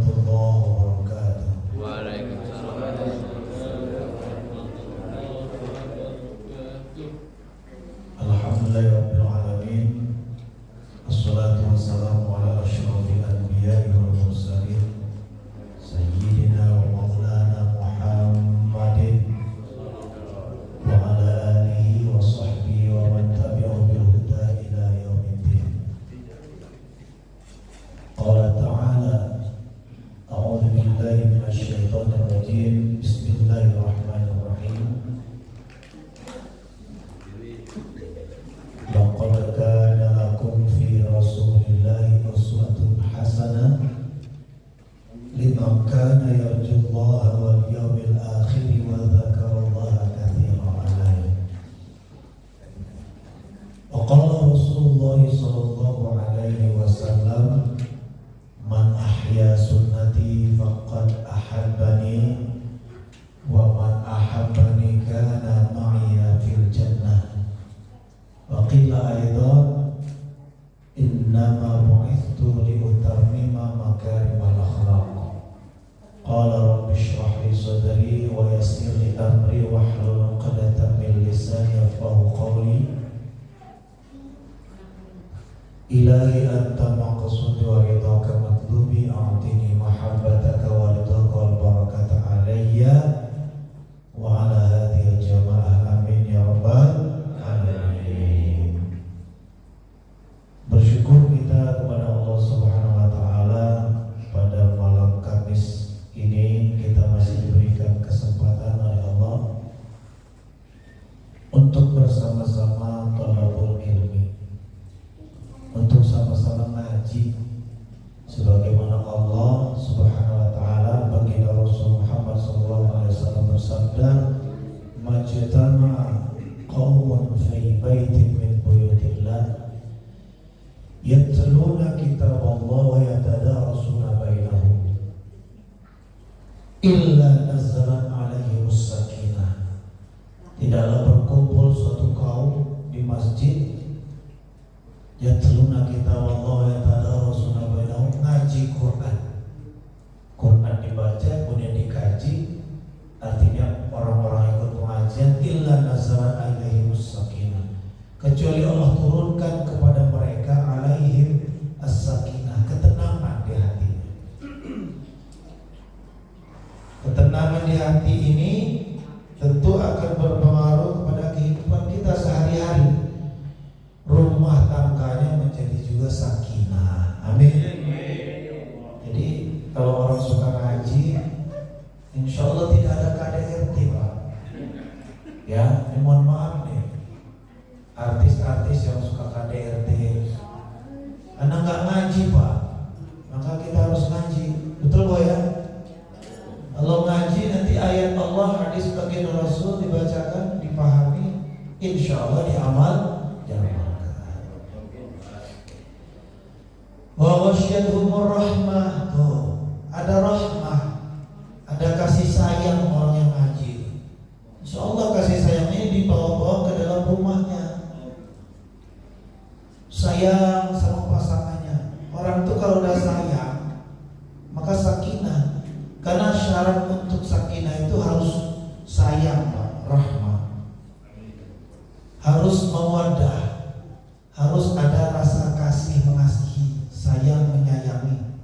warahmatullahi wabarakatuh. Waalaikumsalam. Alhamdulillahirabbil alamin. Assalatu wassalamu ala asyrofil anbiya'i wal mursalin sayyidina wa maulana Muhammadin wa ala alihi wa sahbihi wa man tabi'ahum bil huda ila yaumiddin. Qala ta'ala a'udzu billahi minasy syaithanir rajim. Bismillahirrahmanirrahim. Laqad kana lakum fi rasulillahi uswatun hasanah liman kana yarjullaha wal yawmil akhir wa dzakarallaha katsiran. Wa qala Rasulullah sallallahu alaihi wasallam, man ahya sunnati faqad ahabbani wa man ahabbani kana ma'iya fil jannah. Wa qila aidan innama bu'ithtu li utammima makarimal akhlaq. Qala rabbi shrah li sadri wa yassir li amri wahlul 'uqdatam min lisani yafqahu qawli. Ilahi anta maqsudi wa ridhaka matlubi, a'tini mahabbataka wa ridhaka wal barakata alayya wa ala hadhihi jamaah, amin ya rabbal alamin. Bersyukur kita kepada Allah Subhanahu wa taala, pada malam Kamis ini kita masih diberikan kesempatan oleh Allah untuk bersama-sama thalabul ilmi, untuk sama-sama ngaji sebagaimana Allah Subhanahu wa taala baginda Rasul Muhammad sallallahu alaihi wasallam bersabda, majtama qaumun fi baitin min buyutillah yatluna kitaballah wa yatadarasuna bainahum illa nazzalat alaihimus sakinah. Tidaklah berkumpul suatu kaum di masjid yatluna kitaballah wa yatadarasuna bainahum, ngaji Quran. Quran dibaca kemudian dikaji, artinya orang-orang ikut pengajian, illa nazzalat alaihimus sakinah, kecuali Allah turunkan kepada mereka alaihim as-sakinah, ketenangan di hatinya. Ketenangan di hati ini tentu akan berpengaruh kepada kehidupan kita sehari-hari. Rumah tangganya menjadi juga sakinah. Amin. Jadi kalau orang suka ngaji, insya Allah tidak ada KDRT, Pak. Ya, mohon maaf nih, artis-artis yang suka KDRT, karena nggak ngaji, Pak. Maka kita harus ngaji, betul Boy ya? Kalau ngaji nanti ayat Allah, hadis baginda Rasul dibacakan, dipahami, insya Allah diamal jalan. Wa wasyathumur rahmah, tuh ada rahmah, ada kasih sayang orang yang ngaji. Insya Allah kasih sayang ini dibawa-bawa ke dalam rumahnya. Sayang sama pasangannya. Orang itu kalau udah sayang, maka sakinah. Karena syarat untuk sakinah itu harus sayang, Pak, rahmah, harus mawaddah, harus ada rasa kasih mengasihi, sayang menyayangi,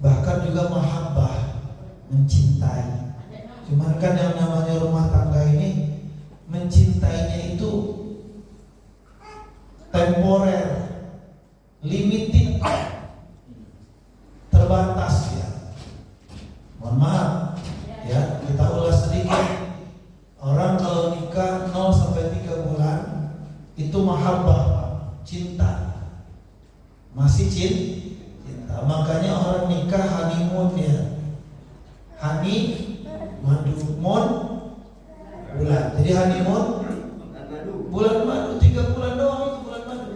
bahkan juga mahabbah, mencintai. Cuman kan yang namanya rumah tangga ini, mencintainya itu temporer, limited, terbatas ya. Mohon maaf ya, kita ulas sedikit. Orang kalau nikah 0 sampai 3 bulan itu mahabbah, cinta, masih cinta. Makanya orang nikah honeymoon ya, honeymoon bulan. Jadi honeymoon bulan madu, 3 bulan doang itu bulan madu.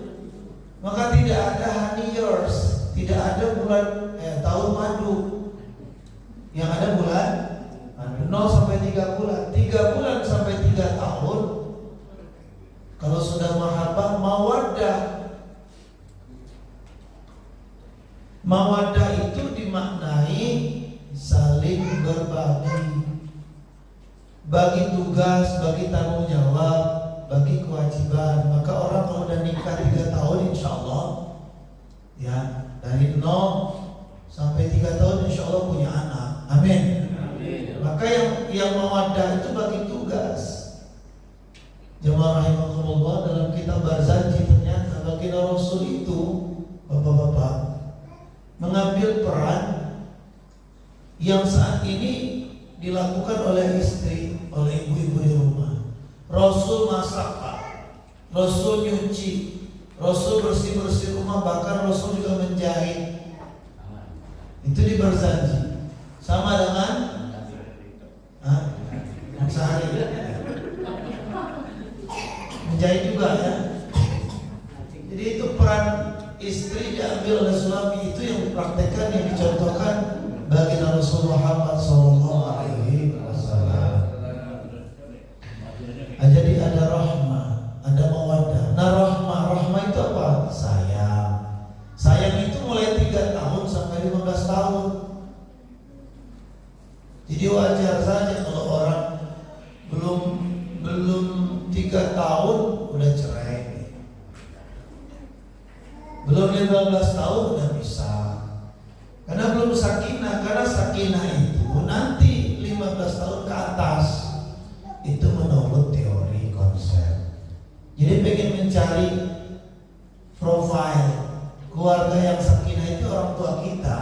Maka tidak ada honey years, tidak ada bulan tahun madu. Yang ada bulan 0 sampai 3 bulan. 3 bulan sampai 3 tahun. Kalau sudah mahabbah, mawaddah. Mawaddah itu dimaknai saling berbagi, bagi tugas, bagi tanggung jawab, bagi kewajiban. Maka orang kalau udah nikah 3 tahun insya Allah, ya dari 0 sampai 3 tahun insya Allah punya anak. Amin. Maka yang mawaddah itu bagi tugas. Jemaah rahimakumullah, dalam kitab Barzanji ternyata baginda Rasul itu, bapak-bapak, mengambil peran yang saat ini dilakukan oleh istri, oleh ibu-ibu di rumah. Rasul masak, Pak. Rasul nyuci, Rasul bersih-bersih rumah, bahkan Rasul juga menjahit. Itu di Barzanji. Sama dengan sehari menjahit juga ya. Jadi itu peran istri diambil oleh suami, itu yang dipraktekkan, yang dicontohkan bagi Rasulullah Muhammad SAW. Jadi ada rahmah, ada mawaddah. Nah rahmah itu apa? Sayang. Sayang itu mulai 3 tahun sampai 15 tahun. Jadi wajar saja kalau orang belum 3 tahun udah cerai, belum 15 tahun udah bisa. Karena belum sakinah. Karena sakinah itu nanti 15 tahun ke atas. Itu menurut teori konsep. Jadi pengen mencari profil keluarga yang sakinah itu orang tua kita.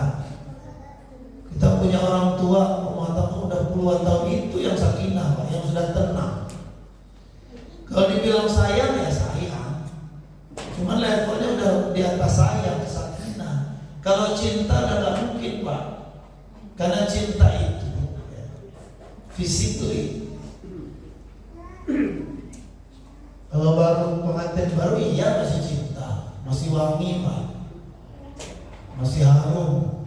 Kita punya orang tua rumah tangga udah puluhan tahun, itu yang sakinah, Pak, yang sudah tenang. Kalau dibilang sayang ya sayang, cuman levelnya udah di atas sayang, sakinah. Kalau cinta udah gak mungkin, Pak, karena cinta itu ya, physically. Kalau baru pengantin baru iya masih cinta, masih wangi, Pak, masih harum.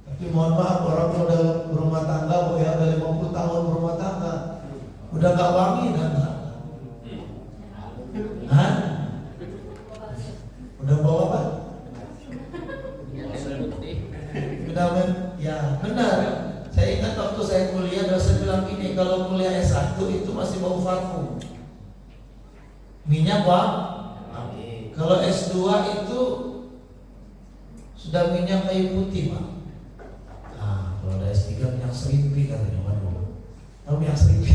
Tapi mohon maaf, orang kalau udah berumah tangga, ya udah 50 tahun berumah tangga, udah gak wangi dan udah bawa apa? Udah ya benar. Saya ingat waktu saya kuliah, dosen bilang gini, kalau kuliah S1 itu masih bau parfum, minyak Pak. Kalau S2 itu sudah minyak kayu putih, Pak. Kalau ada S3 minyak serimpi katanya, waduh. Tahu minyak serimpi?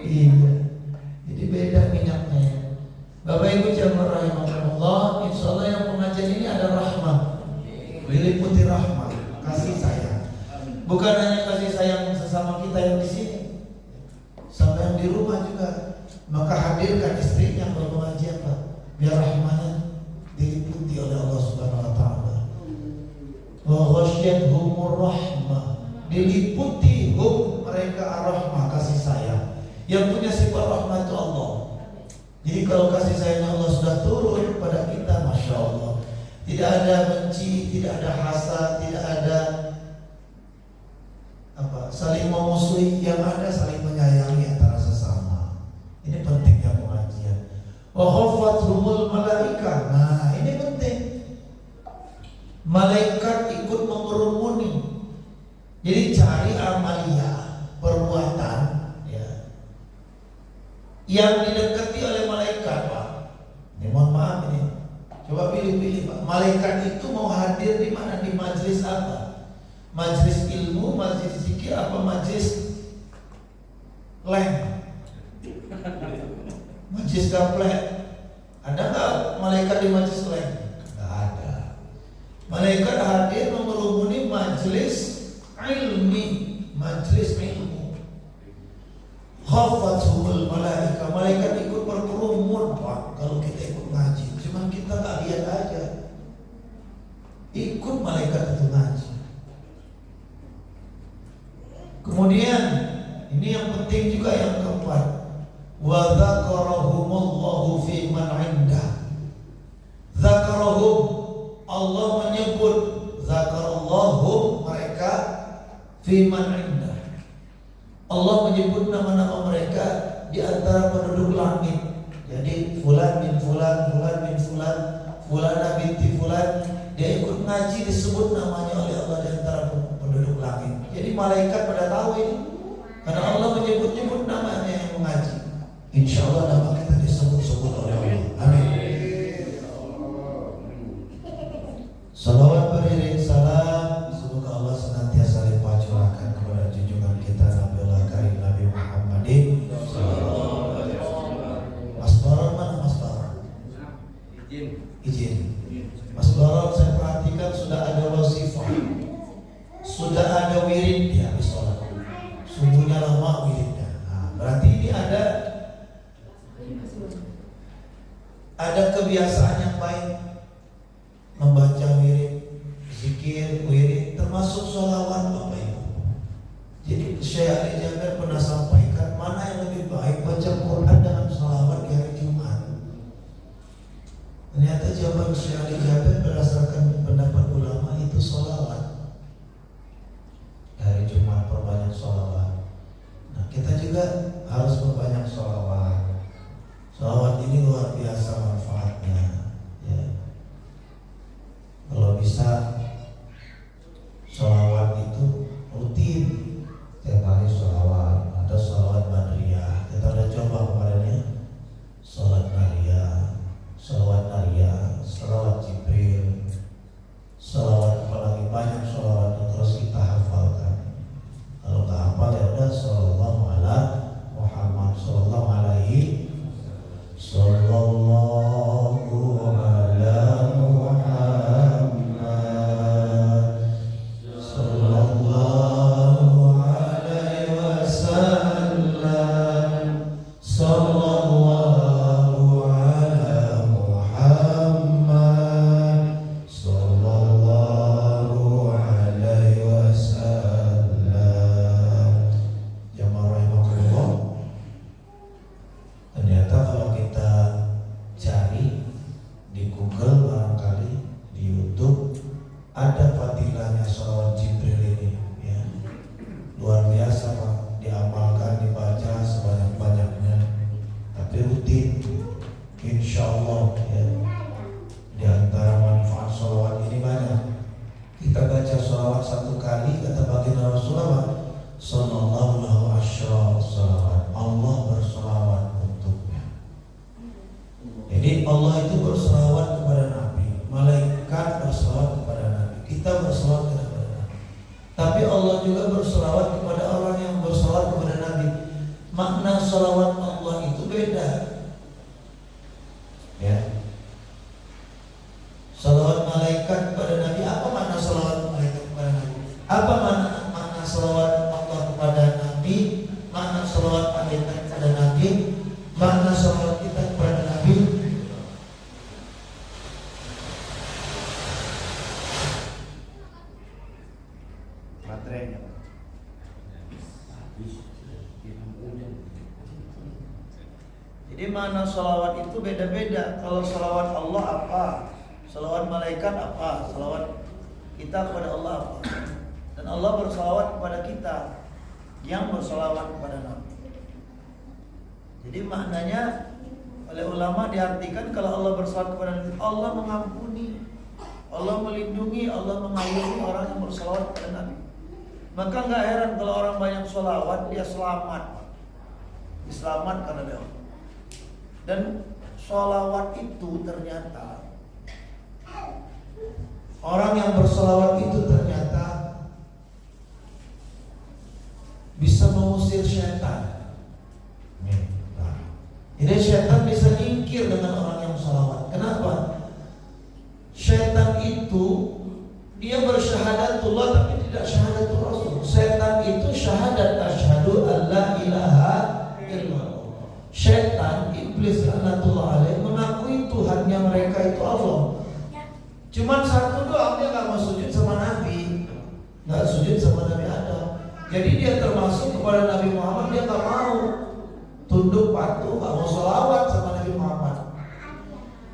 Iya. Jadi beda minyaknya. Bapak Ibu jamaah rahimahullah, insyaallah yang pengajian ini ada rahmah. Diliputi rahmah, kasih sayang. Bukan hanya kasih sayang sesama kita yang di sini, sampai yang di rumah juga. Maka hadirkan istrinya kalau pengajian, Pak, biar rahmahnya diliputi oleh Allah Subhanahu wa taala. Wa ghasyiyatuhumur rahmah, diliputi mereka ar-rahmah, kasih sayang. Yang punya sifat rahmat itu Allah. Jadi kalau kasih sayang Allah sudah turun kepada kita, Masya Allah, tidak ada benci, tidak ada hasad, tidak ada saling memusuhi, yang ada saling menyayangi antara sesama. Ini pentingnya pengajian. Wa khafathumul malaika. Nah, ini penting. Malaikat ikut mengerumuni. Jadi cari amalia, perbuatan ya, yang didekati oleh malaikat, Pak. Ini mohon maaf ini. Coba pilih-pilih, Pak. Malaikat itu mau hadir di mana? Di majelis apa? Majelis ilmu, majelis zikir, apa majelis leng? Majelis gaplek. Ada nggak malaikat di majelis leng? Nggak ada. Malaikat hadir mengerumuni majelis ilmi, majelis ilmu. Khafathumul malaika, malaikat ikut berkerumun, Pak, kalau kita ikut ngaji. Cuman kita nggak lihat aja, ikut malaikat itu ngaji. Kemudian ini yang penting juga yang keempat, wa dzakarahumullahu fi man 'indah. Dzakarahum, Allah menyebut, zakarallahu mereka fi man 'indah. Allah menyebut nama-nama mereka di antara penduduk langit. Jadi fulan bin fulan, fulan bin fulan, Fulana binti Fulan, dia ikut ngaji disebut namanya oleh Allah di antara penduduk langit. Jadi malaikat pada tahu ini, karena Allah menyebut-nyebut namanya yang mengaji. Insya Allah nama kita disebut-sebut oleh Allah. Amin. Salawat beriring salam, semoga Allah senantiasa limpah curahkan kepada junjungan kita Nabiullah Karim Nabi Muhammadin. Mas Baron mana Mas Baron? Izin. Mas Baron, saya perhatikan sudah ada wasifah, sudah ada wirid di habis sholat. Sungguhnya lama wiridnya. Nah, berarti ini ada kebiasaan yang baik, membaca wirid, zikir, wirid, termasuk sholawat Bapak Ibu. Jadi Syekh Ali Jabir pernah sampaikan mana yang lebih baik, baca Quran dengan sholawat di hari Jumat. Ternyata jawaban Syekh Ali Jabir berdasarkan pendapat ulama itu sholawat. Hari Jumat perbanyak sholawat. Nah kita juga harus perbanyak sholawat. Sholawat ini luar biasa manfaatnya ya. Kalau bisa sholawat itu rutin, tiap hari sholawat. Ada sholawat badriyah, kita udah coba kemarinnya. Sholat nariyah, sholawat nariyah, sholawat Jibril, sholawat apalagi banyak sholawat yang terus kita hafalkan. Kalau nggak hafal ya udah sallallahu ala Muhammad, sallallahu alaihi, sallallahu ala Muhammad, sallallahu alaihi wasallam, sallallahu ala Muhammad, sallallahu alaihi wasallam. Jamaah rahimahullah. Ternyata kalau kita cari di Google, barangkali di YouTube, ada fadilahnya sholawat Jibril ini ya. Luar biasa Pak, diamalkan, dibaca sebanyak-banyaknya, tapi rutin. Insya Allah ya. Di antara manfaat sholawat ini banyak. Kita baca sholawat satu kali, kata baginda Rasulullah sallallahu alaihi wasallam, Allah bersolawat untuknya. Jadi Allah itu bersolawat kepada Nabi, malaikat bersolawat kepada Nabi, kita bersolawat kepada Nabi. Tapi Allah juga bersolawat kepada orang yang bersolawat kepada Nabi. Makna solawat Allah itu beda. Ya. Salawat malaikat kepada Nabi, apa makna salawat malaikat kepada Nabi? Apa makna salawat Allah kepada Nabi? Makna salawat malaikat kepada Nabi? Makna salawat kita kepada Nabi? Baterainya. Jadi makna salawat itu beda-beda. Kalau salawat Allah apa? Salawat malaikat apa? Salawat kita kepada Allah apa? Dan Allah bersalawat kepada kita yang bersalawat kepada Nabi. Jadi maknanya oleh ulama diartikan kalau Allah bersalawat kepada Nabi, Allah mengampuni, Allah melindungi, Allah mengayomi orang yang bersalawat kepada Nabi. Maka nggak heran kalau orang banyak salawat dia selamat, diselamatkan oleh Allah. Dan salawat itu ternyata, orang yang bersalawat itu ternyata bisa mengusir syaitan. Jadi syaitan bisa nyingkir dengan orang yang salawat. Kenapa? Syaitan itu dia bersyahadatullah tapi tidak syahadatul Rasul. Syaitan itu syahadat asyhadu alla ilaha illallah. Syaitan, iblis laknatullah alaih, mengakui Tuhannya mereka itu Allah. Cuman satu doang, dia gak mau sujud sama Nabi, gak sujud sama Nabi Adam. Jadi dia termasuk kepada Nabi Muhammad, dia gak mau tunduk patuh, gak mau sholawat sama Nabi Muhammad.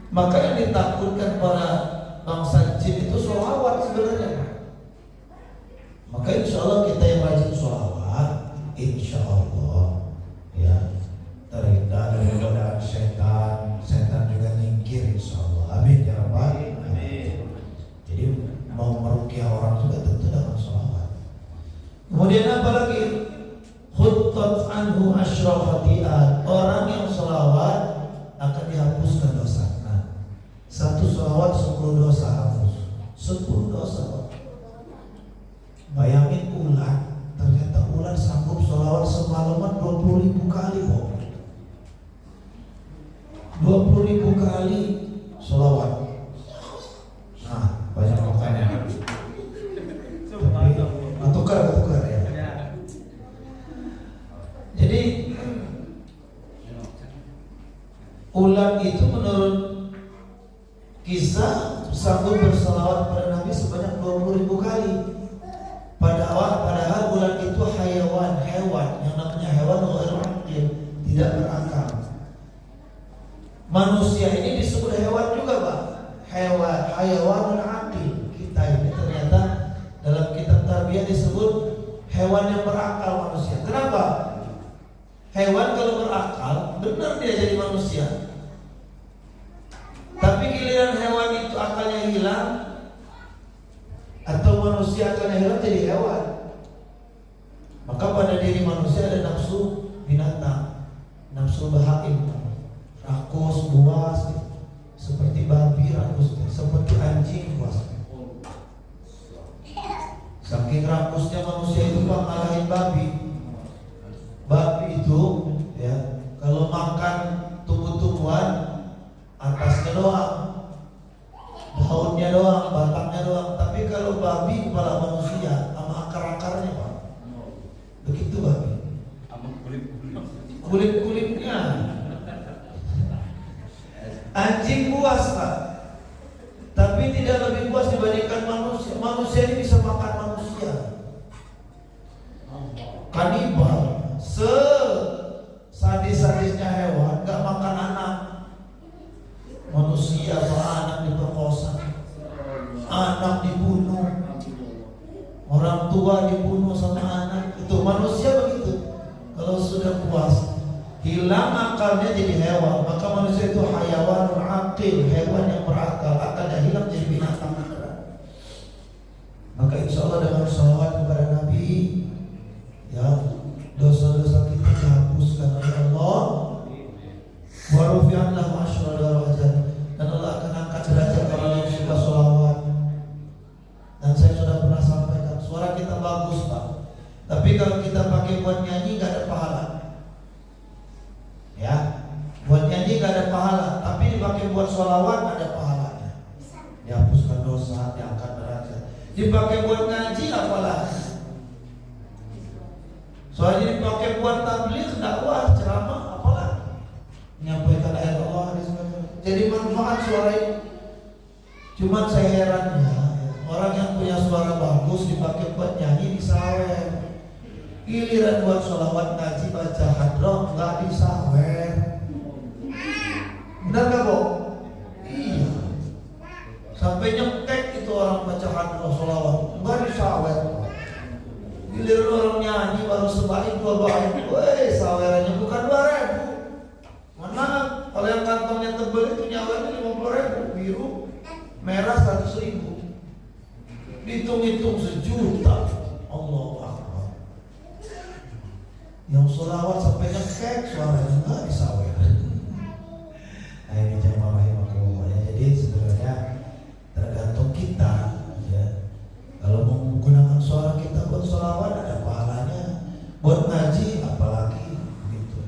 Maka yang ditakutkan para bangsa jin itu sholawat sebenarnya. Maka insya Allah kita yang rajin sholawat, insya Allah ya terhindar dari godaan setan, setan juga nyingkir insya Allah. Amin ya rabbal sholawat 10 dosa hapus. 10 dosa Pak. Bayangin ular, ternyata ular sanggup sholawat semalaman 20.000 kali Pak. 20.000 kali sholawat. Nah, banyak makanya. Tukar ya. Jadi ular itu menurut kisah sanggup berselawat pada Nabi sebanyak 20.000 kali. Padahal ular itu hewan yang namanya hewan tidak berakal. Manusia ini disebut hewan juga Pak. Hayawanul aqil. Kita ini ternyata dalam kitab tarbiyah disebut hewan yang berakal manusia. Kenapa? Hewan kalau berakal benar dia jadi manusia. Tapi giliran hewan itu akalnya hilang atau manusia akalnya hilang jadi hewan. Maka pada diri manusia ada nafsu binatang, nafsu bahaim, rakus, buas, seperti babi rakus, seperti anjing buas. Saking rakusnya manusia itu Pak ngalahin babi. Babi itu ya kalau makan tumbuh-tumbuhan atasnya doang, daunnya doang, batangnya doang. Tapi kalau babi kepala manusia sama akar-akarnya Pak. Begitu babi. Kulit-kulitnya. Anjing buas Pak. Tapi tidak lebih puas dibandingkan manusia. Manusia ini bisa makan manusia. Kanibal, sadis-sadisnya hewan, gak makan anak. Manusia anak diperkosa, anak dibunuh, orang tua dibunuh sama anak. Itu manusia begitu. Kalau sudah puas, hilang akalnya jadi hewan. Maka manusia itu hayawanul aqil, hewan yang berakal. Akalnya hilang jadi binatang. Maka insya Allah dengan sholawat kepada Nabi, ya dosa-dosa kita dihapuskan oleh Allah. Wa rufi'an lahu asyra darajat, dan Allah akan angkat derajat orang yang suka sholawat. Dan saya sudah pernah sampaikan, suara kita bagus Pak, tapi kalau kita pakai buat nyanyi gak ada pahala. Ya, buat nyanyi gak ada pahala, tapi dipakai buat sholawat ada pahalanya. Dihapuskan dosa, diangkat derajat. Dipakai buat ngaji apalagi. Soalnya dipakai buat tabligh, dakwah, ceramah apalagi. Menyampaikan ayat Allah. Jadi manfaat suara ini. Cuman saya herannya orang yang punya suara bagus dipakai buat nyanyi disawer. Giliran buat sholawat ngaji baca hadroh nggak disawer. Benar nggak Bo? Iya. Sampai nyekek itu orang baca hadroh sholawat nggak disawer. Giliran orang nyanyi baru sebaik 2 bait, woi sawerannya bukan 2.000. Mana kalau yang kantongnya tebel itu nyawernya 50.000, biru, merah 100.000. Dihitung-hitung sejuta. Allahu Akbar. Yang sholawat sampai nyekek suaranya nggak disawer. Nah ini jamaah rahimakumullah ya. Jadi sebenarnya tergantung kita ya. Kalau mau menggunakan suara kita buat sholawat ada pahalanya, buat ngaji apalagi gitu.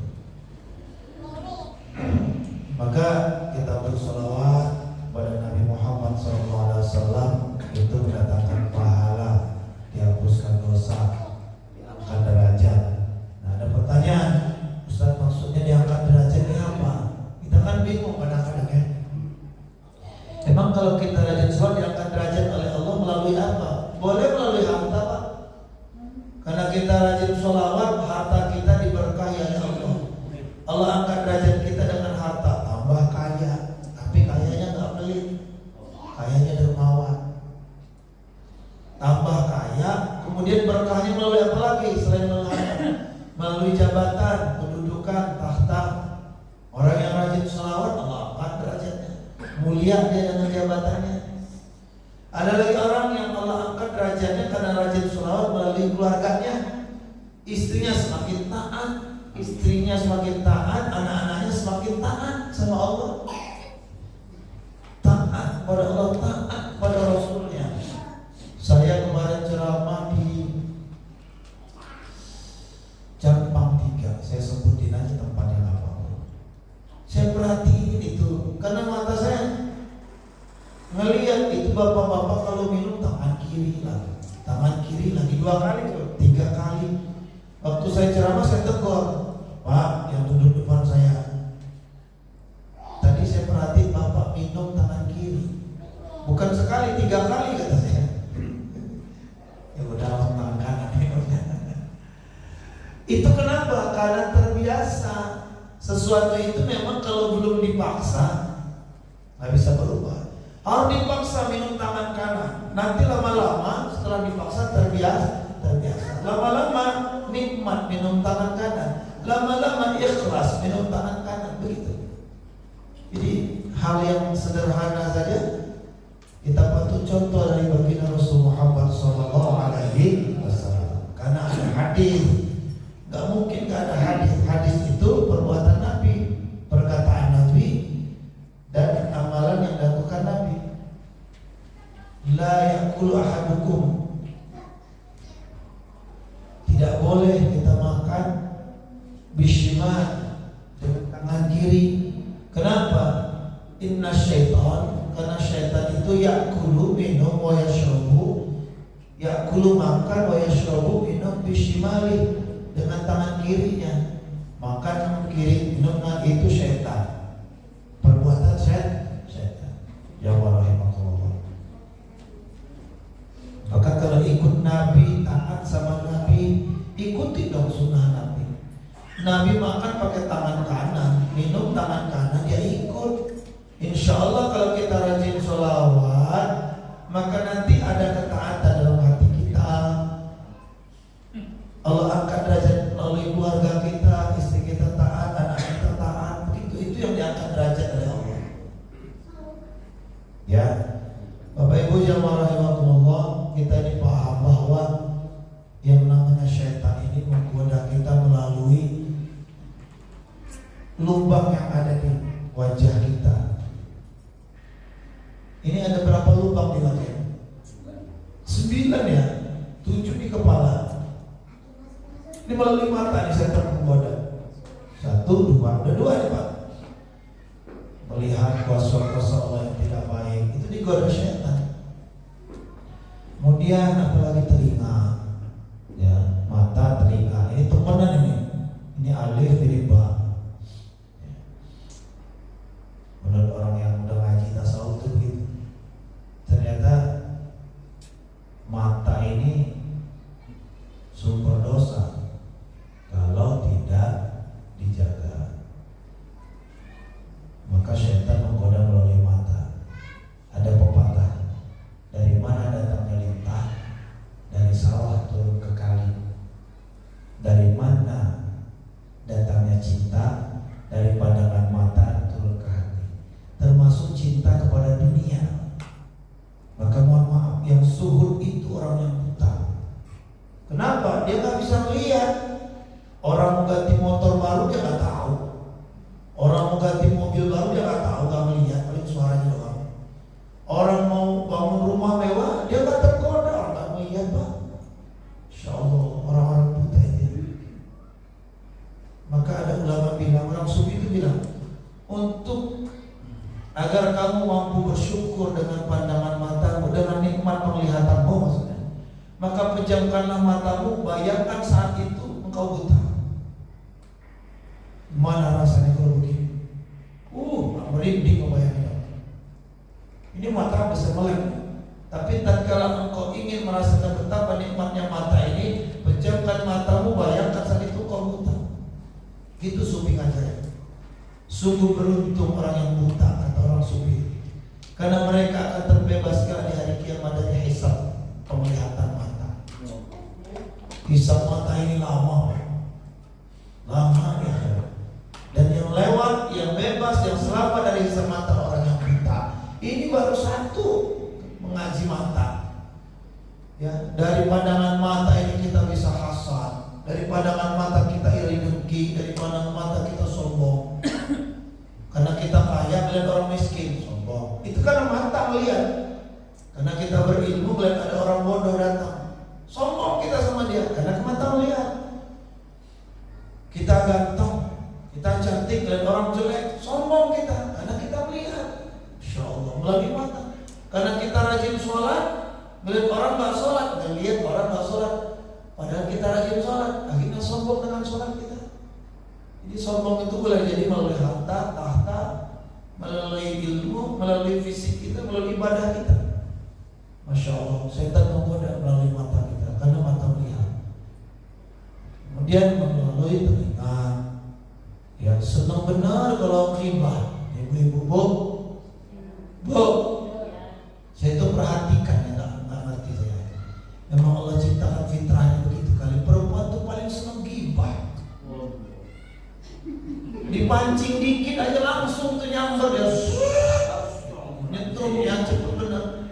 Maka kita bersholawat pada Nabi Muhammad SAW itu mendatangkan pahala, dihapuskan dosa, diangkat derajat. Nah ada pertanyaan, Ustaz maksudnya diangkat derajat ini apa? Kita kan bingung kadang-kadang ya. Emang kalau kita rajin sholat diangkat derajat oleh Allah melalui apa? Boleh melalui harta Pak. Karena kita rajin sholawat, harta kita diberkahi oleh Allah. Allah angkat derajat kita dengan harta, tambah kaya. Tapi kayanya gak pelit, kayanya dermawan. Tambah kaya, kemudian berkahnya melalui apa lagi selain melalui harta? Melalui jabatan, kedudukan, tahta. Orang yang rajin sholawat Allah angkat derajatnya, mulia dia dengan jabatannya. Ada lagi orang yang Allah angkat derajatnya karena rajin sholawat melalui keluarganya. Istrinya semakin taat, anak-anaknya semakin taat sama Allah. Taat kepada Allah, taat kepada Rasulnya. Saya kemarin ceramah di Jampang 3, saya sebutin aja tempatnya apa. Saya perhatiin itu, karena mata saya ngelihat itu bapak-bapak kalau minum tangan kiri lagi 2 kali, 3 kali. Waktu saya ceramah saya tegur, Pak yang duduk depan saya, tadi saya perhatiin bapak minum tangan kiri, bukan sekali, 3 kali kata saya. Ya udah langsung tangan kanan. Itu kenapa? Karena terbiasa. Sesuatu itu memang kalau belum dipaksa nggak bisa berubah. Harus dipaksa minum tangan kanan. Nanti lama-lama setelah dipaksa terbiasa. Lama-lama nikmat minum tangan kanan. Lama-lama ikhlas minum tangan kanan, begitu. Jadi hal yang sederhana saja kita patut contoh dari baginda Rasul Muhammad SAW. Karena ada hadis. Gak mungkin gak ada hadis. Hadis itu perbuatan Nabi, perkataan Nabi, dan amalan yang dilakukan Nabi. La yakulu ahadukum, tidak boleh kita makan bishimal, dengan tangan kiri. Kenapa? Inna syaitan, karena syaitan itu yakulu minum wa yashrabu, yakulu makan wa yashrabu minum bishimali, dengan tangan kirinya. Makan kiri, minum itu syaitan, perbuatan syaitan. Ya warahmatullah. Maka kalau ikut Nabi, taat sama Nabi, ikuti dong sunnah Nabi. Nabi makan pakai tangan kanan, minum tangan kanan, ya ikut. Insya Allah kalau kita rajin sholawat, maka nanti ada ketaatan dalam hati kita. Allah angkat derajat melalui keluarga kita, istri kita taat, anak kita taat. Begitu, itu yang diangkat derajat oleh Allah. Ya, Bapak Ibu jamaah rahimakumullah, kita ini paham bahwa yang namanya syaitan ini menggoda kita melalui lubang yang ada di wajah kita. Ini ada berapa lubang di wajah? 9 ya, 7 di kepala. Ini melalui mata nih setan menggoda. 1, 2, ada 2 nih Pak. Melihat kuasa-kuasa Allah yang tidak baik, itu digoda setan. Kemudian apalagi telinga, ya, mata, telinga. Ini temenan ini. Ini alif, ini ba. Menurut orang yang udah ngaji tasawuf itu begitu. Ternyata mata ini sumber dosa kalau tidak dijaga. Maka syaitan menggoda melalui mata. Ada pepatah, dari mana datangnya lintah? Dari sawah turun ke kali. Dari mana datangnya cinta? Dari pandangan mata turun ke hati. Termasuk cinta kepada dunia. Maka mohon maaf, yang zuhud itu orang yang buta. Kenapa? Dia gak bisa melihat. Orang mau ganti motor baru dia gak tahu. Orang mau ganti mobil baru dia gak tahu, gak melihat, paling suaranya doang. Orang mau bangun rumah mewah dia gak tergoda, orang gak melihat Pak. Insya Allah orang-orang buta ini. Maka ada ulama bilang, orang sufi itu bilang, untuk agar kamu mampu bersyukur dengan pandangan matamu, dengan nikmat penglihatanmu maksudnya, maka pejamkanlah matamu, bayangkan saat itu engkau buta. Mana rasanya kalau begini? Merinding membayangkan. Ini mata bisa melek. Tapi tatkala engkau ingin merasakan betapa nikmatnya mata ini, pejamkan matamu, bayangkan saat itu engkau buta. Gitu sufi ngajar. Sungguh beruntung orang yang buta, kata orang sufi, karena mereka akan terbebaskan di hari kiamat dari hisab penglihatan mata. Hisab mata ini lama ya. Dan yang lewat, yang bebas, yang selamat dari hisab mata orang yang buta, ini baru satu, mengaji mata. Ya, dari pandangan mata ini kita bisa hasad, dari pandangan mata kita iri dengki, dari pandangan mata kita sombong. Karena kita kaya melihat orang miskin, sombong. Itu karena mata melihat. Karena kita rajin sholat, melihat orang nggak sholat, dan lihat orang nggak sholat, padahal kita rajin sholat, akhirnya sombong dengan sholat kita. Jadi sombong itu boleh jadi melalui harta, tahta, melalui ilmu, melalui fisik kita, melalui ibadah kita. Masya Allah, setan menggoda melalui mata kita, karena mata melihat. Kemudian melalui telinga, yang senang benar kalau ghibah. Ibu-ibu, bu, saya itu perhatikan ya, nggak ngerti saya. Memang Allah ciptakan fitrahnya begitu kali. Perempuan tuh paling senang ghibah. Dipancing dikit aja langsung tuh nyamber dia, nyetrumnya cepet bener.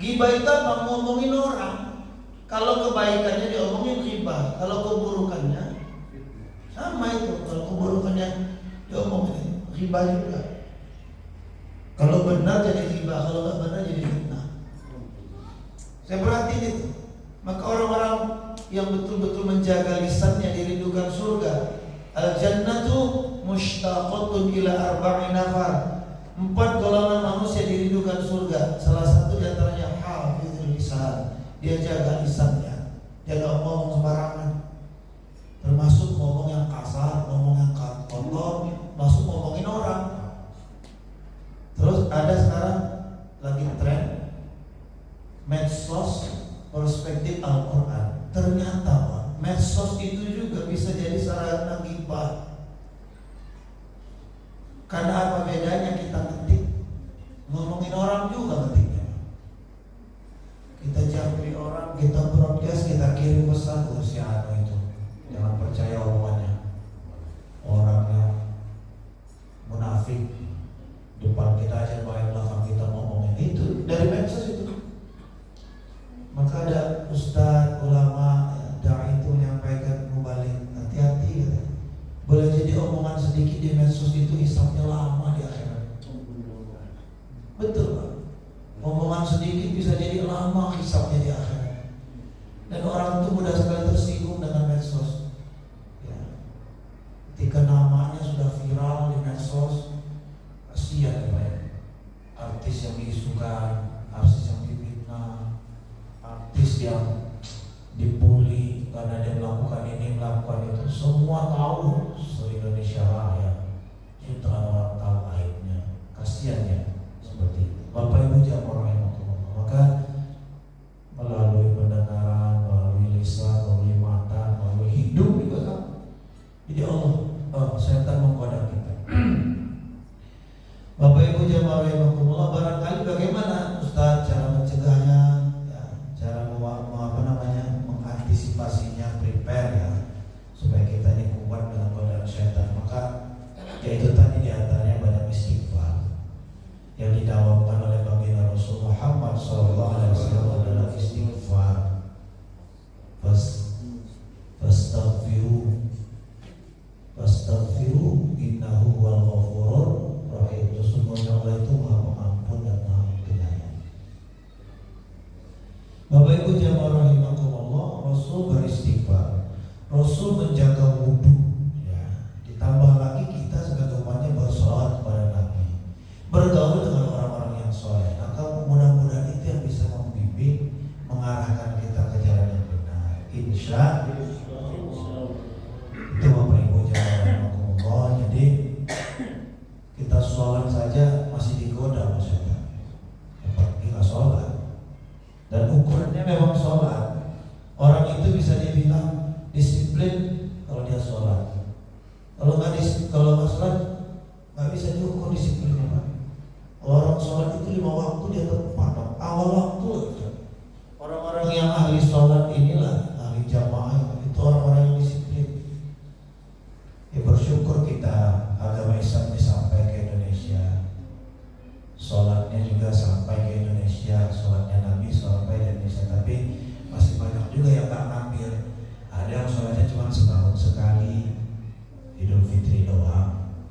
Ghibah itu apa? Ngomongin orang. Kalau kebaikannya diomongin ghibah, kalau keburukannya sama itu. Kalau keburukannya diomongin ghibah juga. Kalau benar jadi ghibah, kalau nggak benar jadi fitnah. Saya perhatiin itu. Maka orang-orang yang betul-betul menjaga lisannya dirindukan surga. Al-jannatu mushtaqatun ila arba'i nafar. 4 golongan manusia dirindukan surga. Salah satu diantaranya hafizul lisan. Dia jaga lisannya, dia nggak ngomong sembarangan. Termasuk ngomong yang kasar, ngomong yang kotor, masuk ngomongin orang. Terus ada sekarang lagi tren medsos perspektif Al-Quran. Ternyata Pak, medsos itu juga bisa jadi sarana ghibah. Karena apa bedanya kita ngetik, ngomongin orang juga ngetiknya. Kita japri orang, kita broadcast, kita kirim pesan ke si anu itu. Jangan percaya omongannya. Orangnya munafik, depan kita aja baik, belakang kita ngomongin. Itu dari medsos itu. Maka ada ustaz, ulama, dai itu menyampaikan mubalik, hati-hati katanya. Boleh jadi omongan sedikit di medsos itu hisabnya lama di akhirat. Betul Pak. Omongan sedikit bisa jadi lama hisabnya di akhirat. Dan orang itu mudah sekali tersinggung dengan medsos. Ya. Ketika namanya sudah viral di medsos, kasihan ya, artis yang diisukan, artis yang difitnah, artis yang dibully karena dia melakukan ini, melakukan itu. Semua tahu se-Indonesia Raya. Jutaan orang tahu aibnya. Kasihan ya seperti itu. Bapak Ibu jamaah rahimakumullah. Maka melalui pendengaran, melalui lisan, melalui mata, melalui hidup juga kan. Jadi Allah, setan menggoda kita. Bapak Ibu jamaah rahimakumullah, barangkali bagaimana Ustaz cara mencegahnya, ya, cara mengantisipasinya, prepare ya, supaya kita ini kuat dengan godaan setan. Maka yaitu tadi diantaranya banyak istighfar yang didawamkan oleh baginda Rasul Muhammad SAW adalah istighfar. Fastaghfiru innahu huwal ghafurur rahim. Sesungguhnya Allah itu Maha Pengampun dan Maha Penyayang. Bapak Ibu jamaah rahimakumullah, Rasul beristighfar, Rasul menjaga wudu, ya. Ditambah lagi kita sebagai umatnya bersolawat kepada Nabi, bergaul dengan orang-orang yang soleh. Maka mudah-mudahan itu yang bisa membimbing, mengarahkan kita ke jalan yang benar. Insya itu Bapak Ibu jamaah rahimakumullah. Jadi kita sholat saja masih digoda maksudnya, apalagi nggak sholat. Dan ukurannya memang sholat. Orang itu bisa dibilang disiplin kalau dia sholat. Kalau nggak sholat nggak bisa diukur disiplinnya Pak. Orang sholat itu 5 waktu dia tepat, awal waktu. Orang-orang yang ahli sholat inilah ahli jamaah, itu orang-orang yang disiplin. Ya bersyukur kita agama Islam ini sampai ke Indonesia. Sholatnya juga sampai ke Indonesia, sholatnya Nabi sampai ke Indonesia. Tapi masih banyak juga yang tak ngambil. Ada yang sholatnya cuma setahun sekali, Idul Fitri doang.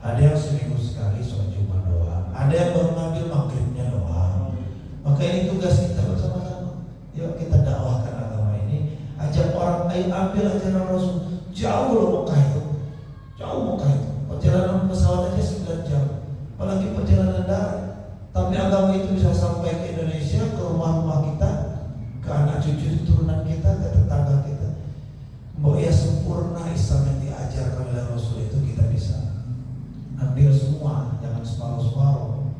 Ada yang seminggu sekali sholat Jumat doang. Ada yang baru ngambil maghribnya doang. Maka ini tugas kita bersama-sama. Yuk kita dakwahkan agama ini. Ajak orang, ayo ambil ajaran Rasul. Jauh loh Mekah itu, jauh Mekah itu. Perjalanan pesawat aja 9 jam, apalagi perjalanan darat. Tapi agama agama itu bisa sampai ke Indonesia, ke rumah-rumah kita, ke anak cucu turunan kita, ke tetangga kita. Bahwa ya sempurna Islam yang diajarkan oleh Rasul itu kita bisa ambil semua, jangan separuh-separuh.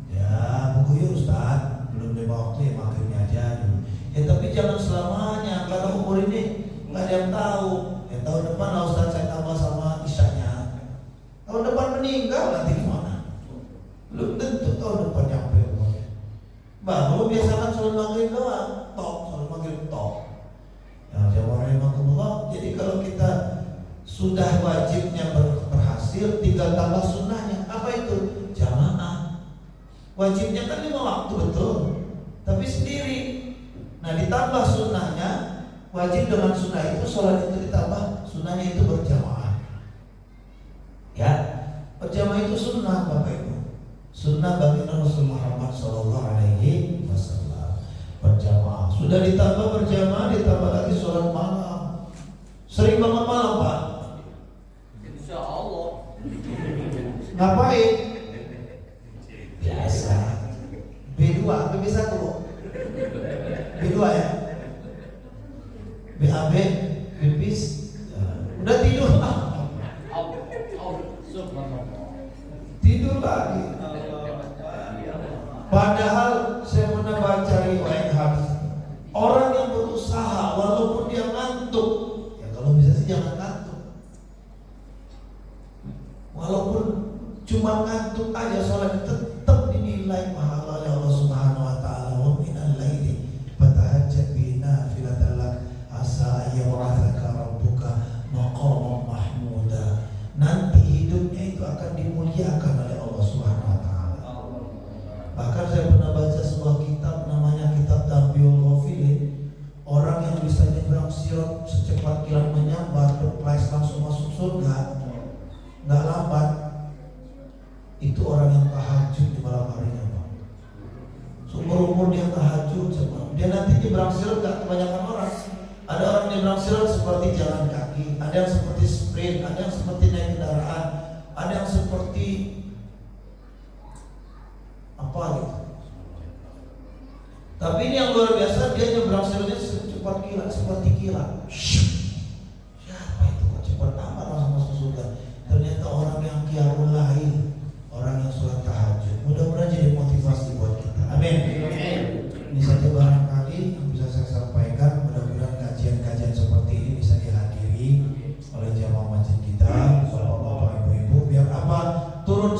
Ya buku ya Ustaz, belum 5 waktu ya maghribnya aja dulu. Ya tapi jangan selamanya, karena umur ini nggak ada yang tahu. Ya tahun depan lah Ustaz saya tambah sama isyanya. Tahun depan meninggal nanti gimana? Belum tentu tahun depan nyampe umurnya. Baru biasakan sholat maghrib doang, sholat maghrib tok. Ya jawab rahimahumullah. Jadi kalau kita sudah wajibnya berhasil, tinggal tambah sunnahnya. Apa itu? Jamaah. Wajibnya kan 5 waktu betul, tapi sendiri. Nah ditambah sunnahnya, wajib dengan sunnah itu, sholat itu ditambah sunnahnya itu berjamaah. Ya, berjamaah itu sunnah Bapak Ibu. Sunnah bagi Rasul Muhammad SAW berjamaah. Sudah ditambah berjamaah, ditambah lagi sholat malam. Sering bangun malam Pak? Insya Allah. Ngapain? Biasa. B2 apa bisa tuh? B2 ya? BAB, BPIS. Udah tidur tidur lagi. Padahal saya pernah baca riwayat hadis, orang yang berusaha walaupun dia ngantuk, ya kalau bisa sih jangan ngantuk. Walaupun cuma ngantuk aja, sholat tetap dinilai pahala oleh Allah Subhanahu wa taala. Wa minal laili fatahajjat bihi nafilatan lak asa ayyab'atsaka rabbuka maqaman mahmuda. Nanti hidupnya itu akan dimuliakan oleh Allah Subhanahu wa taala. Bahkan saya pernah baca sebuah kitab namanya Kitab Tabiul Ghafilin. Orang yang bisa nyebrang sirat secepat kilat menyambar, berpelais langsung masuk surga, nggak lambat. Itu orang yang tahajud di malam harinya Pak. Seumur-umur dia tahajud, dia nanti nyebrang sirat nggak kebanyakan orang. Ada orang nyebrang sirat seperti jalan kaki, ada yang seperti sprint, ada yang seperti naik kendaraan, ada yang seperti apa gitu. Tapi ini yang luar biasa, dia nyebrang siratnya secepat kilat, seperti kilat. Siapa itu kok cepat amat langsung masuk surga? Ternyata orang yang qiyamul lail, orang yang sholat tahajud. Mudah-mudahan jadi motivasi buat kita. Amin. Ini saja barangkali yang bisa saya sampaikan. Mudah-mudahan kajian-kajian seperti ini bisa dihadiri oleh jamaah masjid kita, bapak-bapak, ibu-ibu, biar apa? Turun